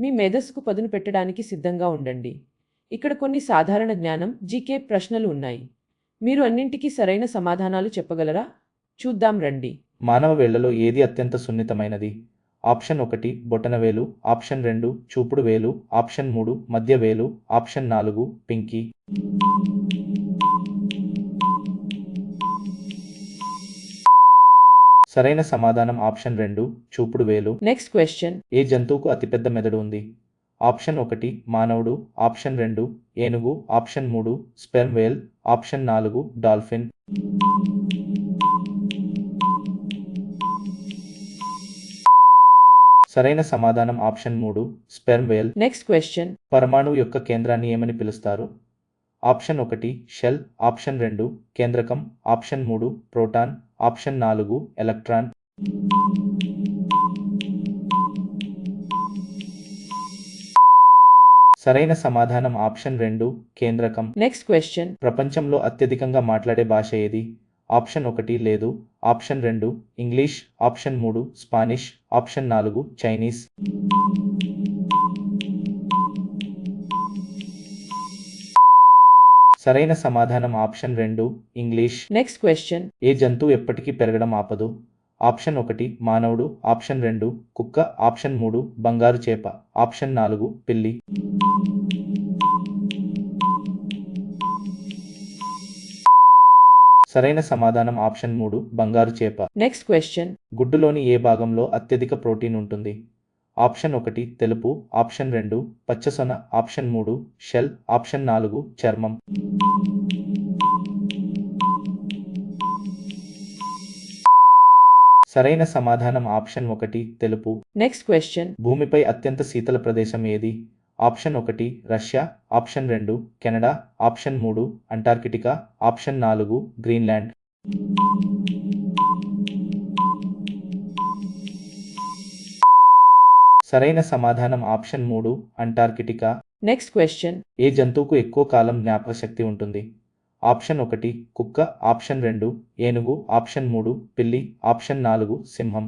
మీ మేధస్సుకు పదును పెట్టడానికి సిద్ధంగా ఉండండి. ఇక్కడ కొన్ని సాధారణ జ్ఞానం జీకే ప్రశ్నలు ఉన్నాయి. మీరు అన్నింటికీ సరైన సమాధానాలు చెప్పగలరా? చూద్దాం రండి. మానవ వేళ్లలో ఏది అత్యంత సున్నితమైనది? ఆప్షన్ 1 బొటనవేలు, ఆప్షన్ 2 చూపుడు వేలు, ఆప్షన్ 3 మధ్య వేలు, ఆప్షన్ 4 పింకీ. సరైన సమాధానం ఆప్షన్ 2 చూపుడు వేలు. Next question. ఏ జంతువుకు అతిపెద్ద మెదడు ఉంది? ఆప్షన్ 1 మానవుడు, ఆప్షన్ 2 ఏనుగు, option 3 sperm whale, option 4 dolphin. సరైన సమాధానం option 3 sperm whale. Next question. పరమాణువు యొక్క కేంద్రాన్ని ఏమని పిలుస్తారు? ఆప్షన్ 1 షెల్, ఆప్షన్ 2 కేంద్రకం, ఆప్షన్ 3 ప్రోటాన్, ఆప్షన్ 4 ఎలక్ట్రాన్. సరైన సమాధానం ఆప్షన్ 2 కేంద్రకం. Next question. ప్రపంచంలో అత్యధికంగా మాట్లాడే భాష ఏది? ఆప్షన్ 1 లేదు, option 2 English, option 3 Spanish, option 4 Chinese. సరైన సమాధానం ఆప్షన్ 2 ఇంగ్లీష్. Next question. ఏ జంతువు ఎప్పటికీ పెరగడం ఆపదు? ఆప్షన్ 1 మానవుడు, ఆప్షన్ 2 కుక్క, ఆప్షన్ 3 బంగారు చేప, ఆప్షన్ 4 పిల్లి. సరైన సమాధానం ఆప్షన్ 3 బంగారు చేప. Next question. గుడ్డులోని ఏ భాగంలో అత్యధిక ప్రోటీన్ ఉంటుంది? ఆప్షన్ 1 తెలుపు, ఆప్షన్ 2 పచ్చసొన, ఆప్షన్ 3 షెల్, ఆప్షన్ 4 చర్మం. సరైన సమాధానం ఆప్షన్ 1 తెలుపు. Next question. భూమిపై అత్యంత శీతల ప్రదేశం ఏది? Option 1 Russia, option 2 Canada, option 3 Antarctica, option 4 Greenland. సరైన సమాధానం ఆప్షన్ 3 అంటార్కిటికా. Next question. ఏ జంతువుకు ఎక్కువ కాలం జ్ఞాపకశక్తి ఉంటుంది? ఆప్షన్ 1 కుక్క, ఆప్షన్ 2 ఏనుగు, ఆప్షన్ 3 పిల్లి, ఆప్షన్ 4 సింహం.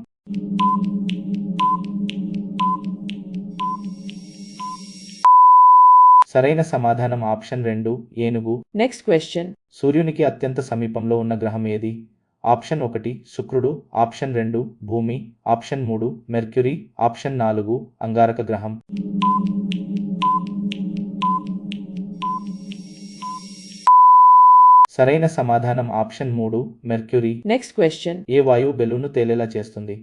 సరైన సమాధానం ఆప్షన్ 2 ఏనుగు. Next question. సూర్యునికి అత్యంత సమీపంలో ఉన్న గ్రహం ఏది? ఆప్షన్ 1 శుక్రుడు, ఆప్షన్ 2 భూమి, ఆప్షన్ 3 మెర్క్యూరీ, ఆప్షన్ 4 అంగారక గ్రహం. సరైన సమాధానం ఆప్షన్ 3 మెర్క్యూరీ. Next question. ఏ వాయువు బెలూన్ను తేలేలా చేస్తుంది?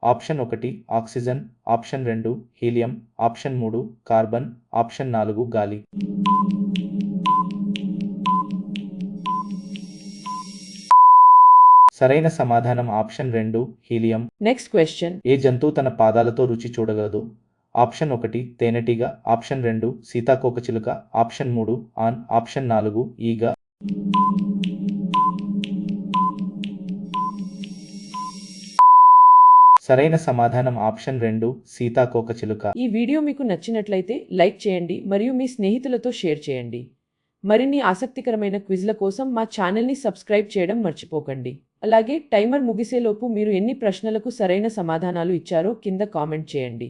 Option 1 oxygen, option 2 helium, option 3 carbon, option 4 గాలి. సరైన సమాధానం ఆప్షన్ 2 హీలియం. Next question. ఏ జంతువు తన పాదాలతో రుచి చూడగలదు? ఆప్షన్ 1 తేనెటీగ, ఆప్షన్ 2 సీతాకోకచిలుక, ఆప్షన్ 3 ఆన్, ఆప్షన్ 4 ఈగ. సరైన సమాధానం ఆప్షన్ 2 సీతాకోకచిలుక. ఈ వీడియో మీకు నచ్చినట్లయితే లైక్ చేయండి మరియు మీ స్నేహితులతో షేర్ చేయండి. మరిన్ని ఆసక్తికరమైన క్విజ్ల కోసం మా ఛానల్ని సబ్స్క్రైబ్ చేయడం మర్చిపోకండి. అలాగే టైమర్ ముగిసేలోపు మీరు ఎన్ని ప్రశ్నలకు సరైన సమాధానాలు ఇచ్చారో కింద కామెంట్ చేయండి.